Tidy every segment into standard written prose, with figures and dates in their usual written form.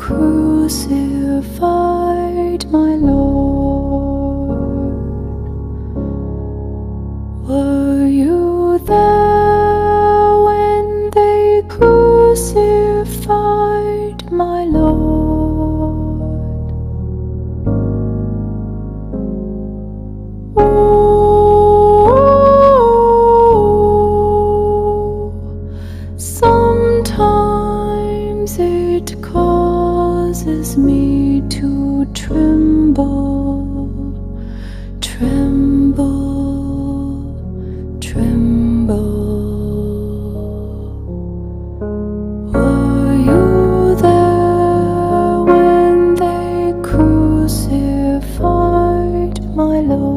crucified my Lord? Were you there when they crucified my Lord? Oh, sometimes it causes me to tremble, tremble, tremble. Were you there when they crucified my Lord?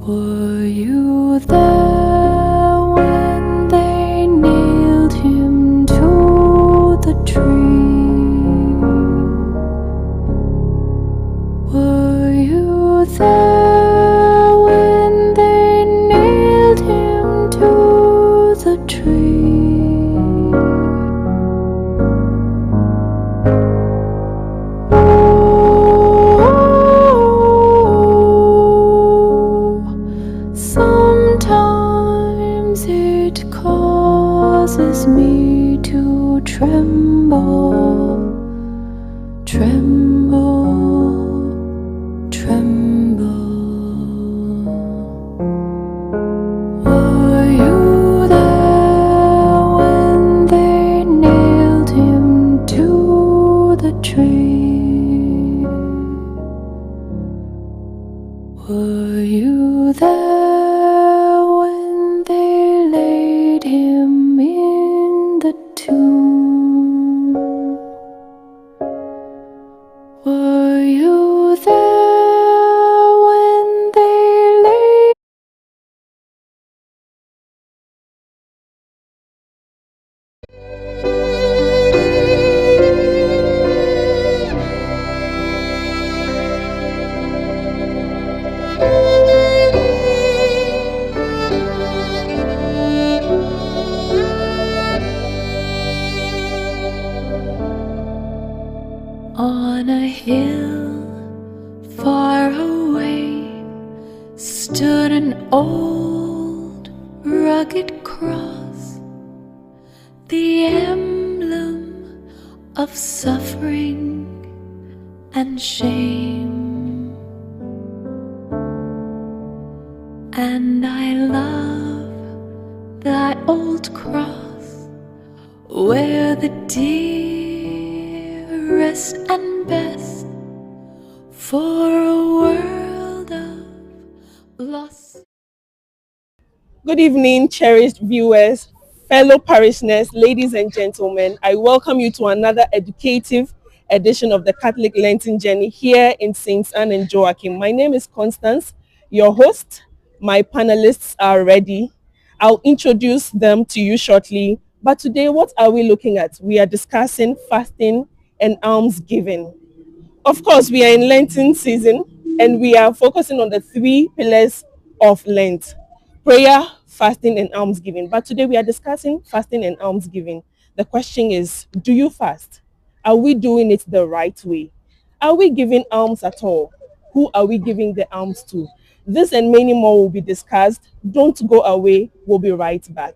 Were you there when they nailed him to the tree? Were you there when they nailed him to the tree? Oh, sometimes it causes me to tremble, tremble, tremble. Were you there when they nailed him to the tree? Were you there when they laid him in the tomb? Were you there when they laid on a hill far away stood an old rugged cross, the emblem of suffering and shame. And I love that old cross where the dearest and best for a world of lost. Good evening, cherished viewers, fellow parishioners, ladies and gentlemen. I welcome you to another educative edition of the Catholic Lenten Journey here in St. Anne and Joachim. My name is Constance, your host. My panelists are ready. I'll introduce them to you shortly. But today, what are we looking at? We are discussing fasting and almsgiving. Of course, we are in Lenten season and we are focusing on the three pillars of Lent: prayer, fasting, and almsgiving. But today we are discussing fasting and almsgiving. The question is, do you fast? Are we doing it the right way? Are we giving alms at all? Who are we giving the alms to? This and many more will be discussed. Don't go away. We'll be right back.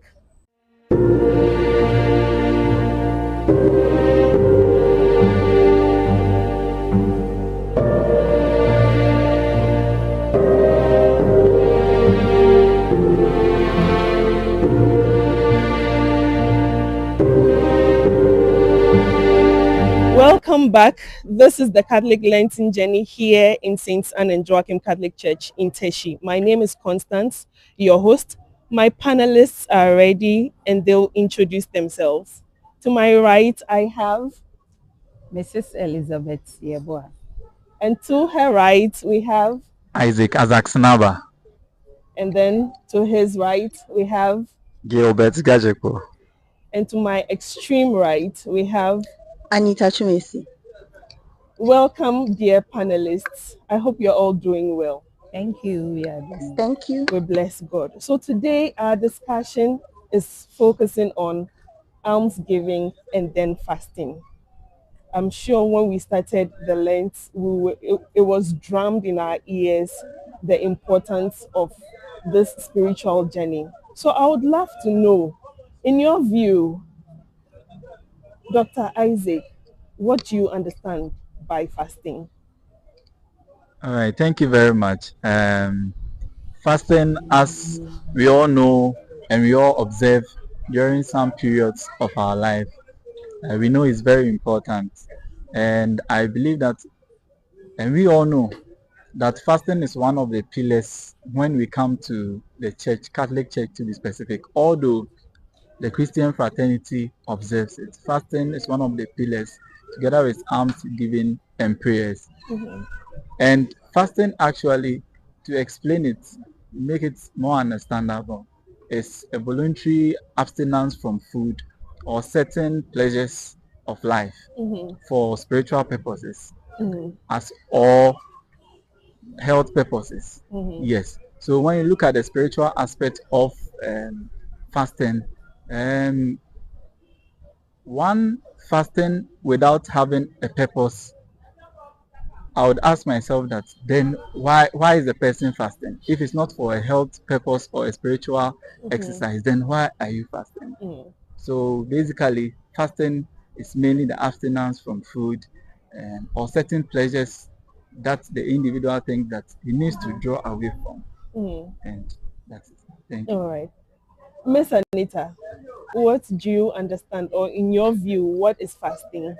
Welcome back. This is the Catholic Lenten Journey here in St. Anne and Joachim Catholic Church in Teshi. My name is Constance, your host. My panelists are ready and they'll introduce themselves. To my right, I have Mrs. Elizabeth Yeboah. And to her right, we have Isaac Azaksanaba. And then to his right, we have Gilbert Gajepo. And to my extreme right, we have Anita Chumesi. Welcome, dear panelists. I hope you're all doing well. Thank you. Thank you. We bless God. So today our discussion is focusing on almsgiving, and then fasting. I'm sure when we started the Lent, it was drummed in our ears the importance of this spiritual journey. So I would love to know, in your view, Dr. Isaac, what do you understand by fasting? All right, thank you very much. Fasting, as we all know and we all observe during some periods of our life, we know it's very important. And I believe that, and we all know that fasting is one of the pillars when we come to the church, Catholic Church to be specific, although the Christian fraternity observes it. Fasting is one of the pillars together with almsgiving and prayers. And fasting actually, to explain it, make it more understandable, is a voluntary abstinence from food or certain pleasures of life for spiritual purposes as or health purposes. Yes. So when you look at the spiritual aspect of fasting, one fasting without having a purpose, I would ask myself that then why is the person fasting? If it's not for a health purpose or a spiritual exercise, then why are you fasting? So basically, fasting is mainly the abstinence from food or certain pleasures that the individual thinks that he needs to draw away from. And that's it. Thank you. All right. Miss Anita, what do you understand, or in your view, what is fasting?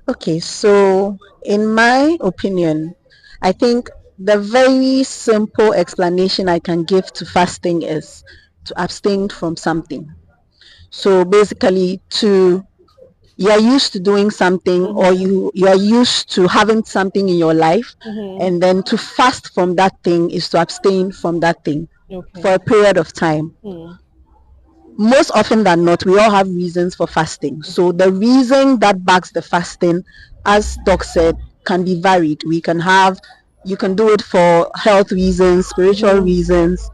Okay, so in my opinion, I think the very simple explanation I can give to fasting is to abstain from something. So basically, you are used to doing something, or you are used to having something in your life, and then to fast from that thing is to abstain from that thing for a period of time. Most often than not, we all have reasons for fasting. So the reason that backs the fasting, as Doc said, can be varied. You can do it for health reasons, spiritual reasons,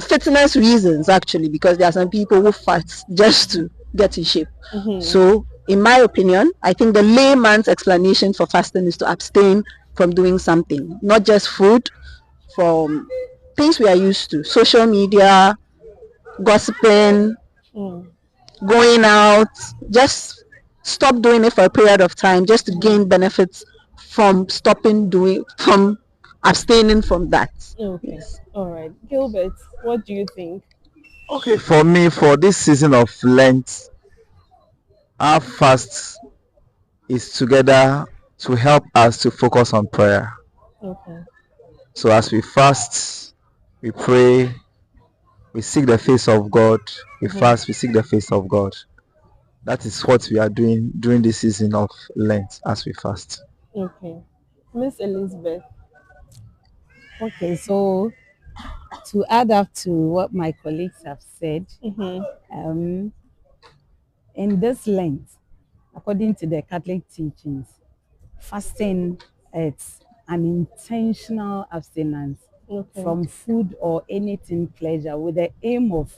fitness reasons, actually, because there are some people who fast just to get in shape. So in my opinion, I think the layman's explanation for fasting is to abstain from doing something, not just food, from things we are used to, social media, gossiping, going out. Just stop doing it for a period of time, just to gain benefits from abstaining from that. Okay. Yes. All right. Gilbert, what do you think? Okay, for me, for this season of Lent, our fast is together to help us to focus on prayer. Okay. So as we fast, we pray, we seek the face of God. We fast, we seek the face of God. That is what we are doing during this season of Lent as we fast. Okay. Miss Elizabeth. Okay, so to add up to what my colleagues have said, um, in this Lent, according to the Catholic teachings, fasting it's an intentional abstinence from food or anything pleasure with the aim of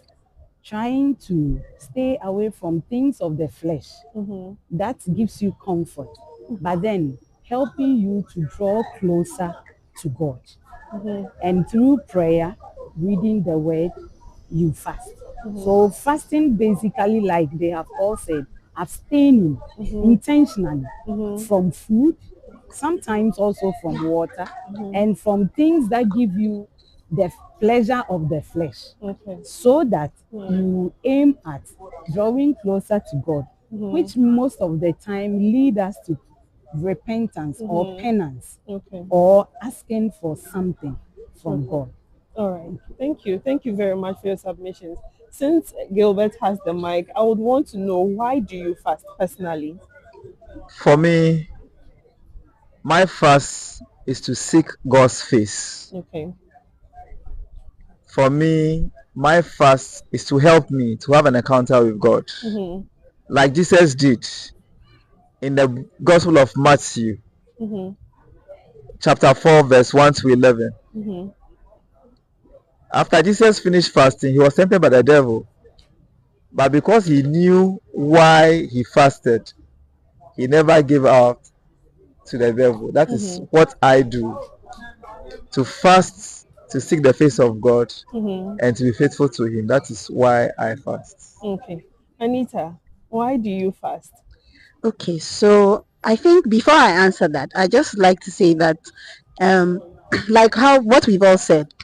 trying to stay away from things of the flesh that gives you comfort, but then helping you to draw closer to God. And through prayer, reading the word, you fast. So fasting basically, like they have all said, abstaining intentionally from food, sometimes also from water, and from things that give you the pleasure of the flesh, so that you aim at drawing closer to God, which most of the time lead us to repentance or penance or asking for something from God. All right. Thank you. Thank you very much for your submissions. Since Gilbert has the mic, I would want to know, why do you fast personally? For me, my fast is to seek God's face. Okay. For me, my fast is to help me to have an encounter with God. Like Jesus did in the Gospel of Matthew, chapter 4, verse 1 to 11. After Jesus finished fasting, he was tempted by the devil. But because he knew why he fasted, he never gave out to the devil. That is what I do, to fast, to seek the face of God, and to be faithful to him. That is why I fast. Okay. Anita, why do you fast? Okay, so I think before I answer that, I just like to say that, like how what we've all said,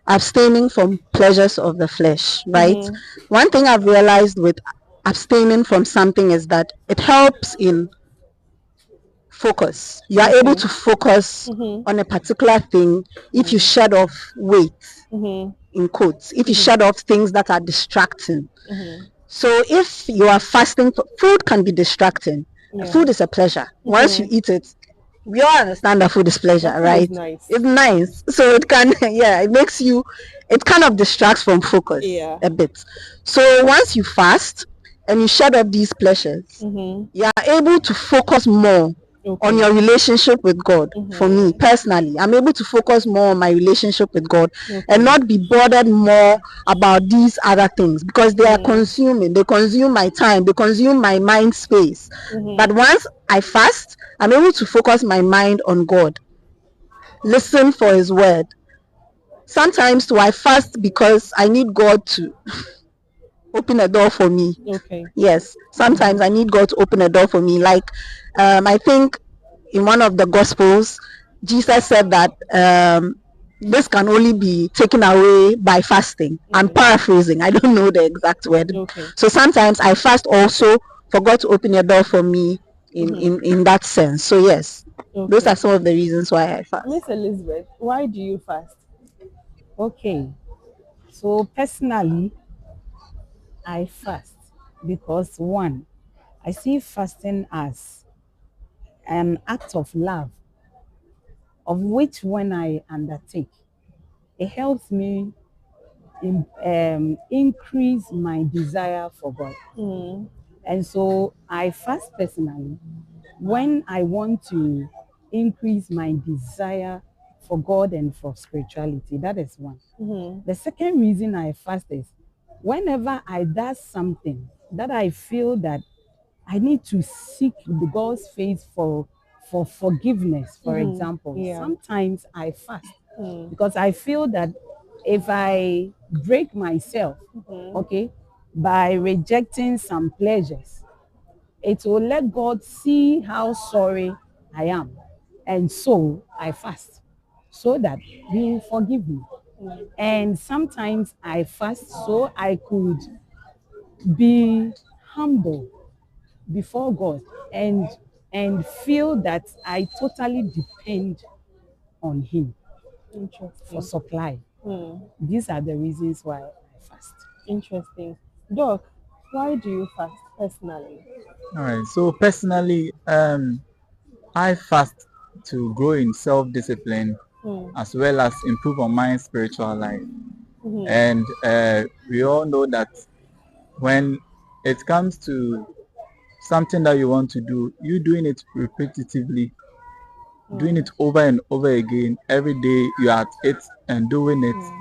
abstaining from pleasures of the flesh, right? One thing I've realized with abstaining from something is that it helps in focus. You are able to focus on a particular thing if you shed off weight, in quotes, if you shed off things that are distracting. So if you are fasting, food can be distracting. Food is a pleasure. Once you eat it, we all understand that food is pleasure, That food right? is nice. It's nice. So it can, yeah, it makes you, it kind of distracts from focus a bit. So once you fast and you shed off these pleasures, you are able to focus more on your relationship with God. For me personally, I'm able to focus more on my relationship with God and not be bothered more about these other things, because they are consuming, they consume my time, they consume my mind space. But once I fast, I'm able to focus my mind on God, listen for his word. Sometimes too, I fast because I need God to open a door for me. Yes, sometimes I need God to open a door for me. Like, I think in one of the Gospels, Jesus said that this can only be taken away by fasting. I'm paraphrasing, I don't know the exact word. So sometimes I fast also for God to open a door for me in that sense. So yes, those are some of the reasons why I fast. Miss Elizabeth, why do you fast? Okay, so personally, I fast because one, I see fasting as an act of love, of which when I undertake, it helps me increase my desire for God. And so I fast personally when I want to increase my desire for God and for spirituality. That is one. The second reason I fast is whenever I do something that I feel that I need to seek God's face for forgiveness, for example. Sometimes I fast because I feel that if I break myself, okay, by rejecting some pleasures, it will let God see how sorry I am. And so I fast so that He will forgive me. And sometimes I fast so I could be humble before God and feel that I totally depend on Him for supply. These are the reasons why I fast. Interesting. Doc, why do you fast personally? All right. So personally, I fast to grow in self-discipline as well as improve on my spiritual life. And we all know that when it comes to something that you want to do, you doing it repetitively, doing it over and over again, every day you are at it and doing it,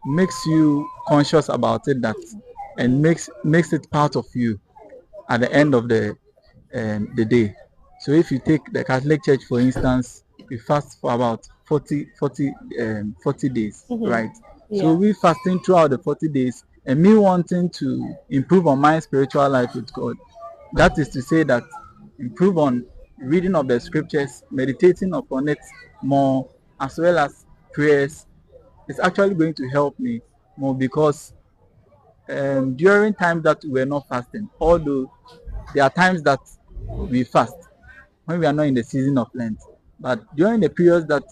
makes you conscious about it, that and makes it part of you at the end of the day. So if you take the Catholic Church, for instance, we fast for about 40 days, right? So we fasting throughout the 40 days, and me wanting to improve on my spiritual life with God. That is to say that improve on reading of the scriptures, meditating upon it more, as well as prayers. It's actually going to help me more, because during times that we're not fasting, although there are times that we fast when we are not in the season of Lent, but during the periods that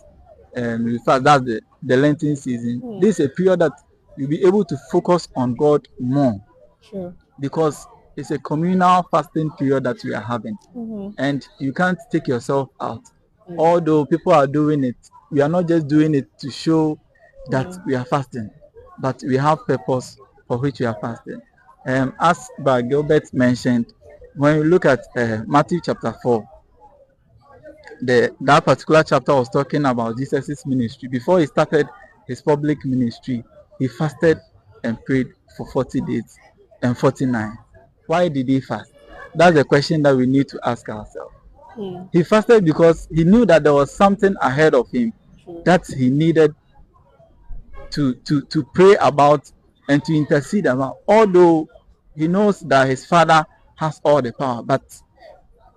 we fast, that's the Lenten season, this is a period that you'll be able to focus on God more, because it's a communal fasting period that we are having, and you can't take yourself out. Although people are doing it, we are not just doing it to show that we are fasting, but we have purpose for which we are fasting. As Brother Gilbert mentioned, when you look at Matthew chapter 4, that particular chapter was talking about Jesus' ministry. Before he started his public ministry, he fasted and prayed for 40 days. and 49. Why did he fast? That's the question that we need to ask ourselves. He fasted because he knew that there was something ahead of him that he needed to pray about and to intercede about. Although he knows that his father has all the power, but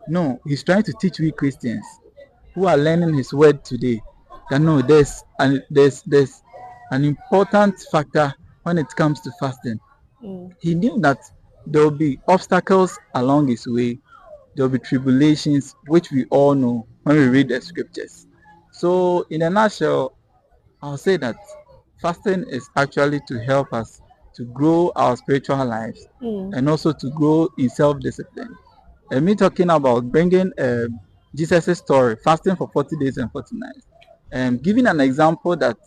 no, he's trying to teach we Christians who are learning his word today that no, there's an important factor when it comes to fasting. He knew that there will be obstacles along his way. There will be tribulations, which we all know when we read the scriptures. So, in a nutshell, I'll say that fasting is actually to help us to grow our spiritual lives and also to grow in self-discipline. And me talking about bringing Jesus' story, fasting for 40 days and 40 nights, and giving an example that,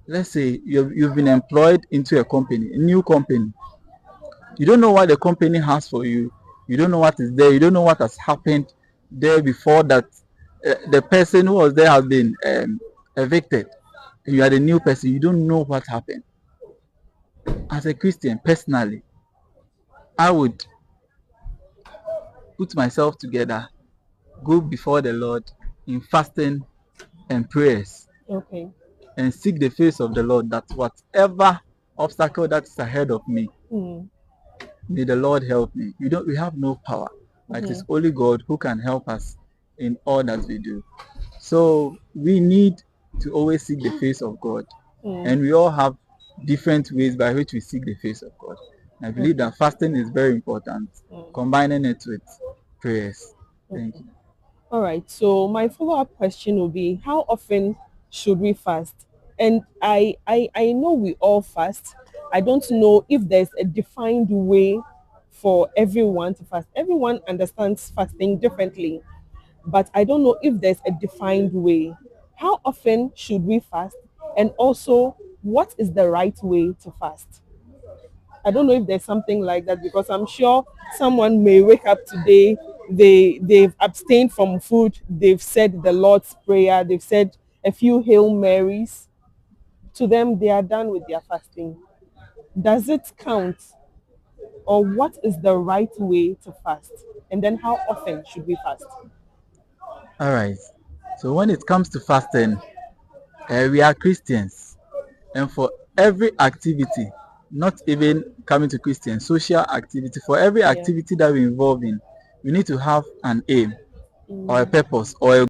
let's say you've been employed into a company, a new company. You don't know what the company has for you. You don't know what is there. You don't know what has happened there before that. The person who was there has been evicted. You are the new person. You don't know what happened. As a Christian, personally, I would put myself together, go before the Lord in fasting and prayers. Okay. And seek the face of the Lord, that whatever obstacle that is ahead of me, may the Lord help me. We have no power. It is only God who can help us in all that we do. So we need to always seek the face of God. And we all have different ways by which we seek the face of God. I believe that fasting is very important, combining it with prayers. Thank you. All right. So my follow-up question will be, how often should we fast? And I know we all fast. I don't know if there's a defined way for everyone to fast. Everyone understands fasting differently, but I don't know if there's a defined way. How often should we fast? And also, what is the right way to fast? I don't know if there's something like that, because I'm sure someone may wake up today, they've abstained from food, they've said the Lord's Prayer, they've said a few Hail Marys. To them, they are done with their fasting. Does it count? Or what is the right way to fast? And then how often should we fast? All right. So when it comes to fasting, we are Christians, and for every activity, not even coming to Christian, social activity, for every activity that we involve in, we need to have an aim or a purpose or a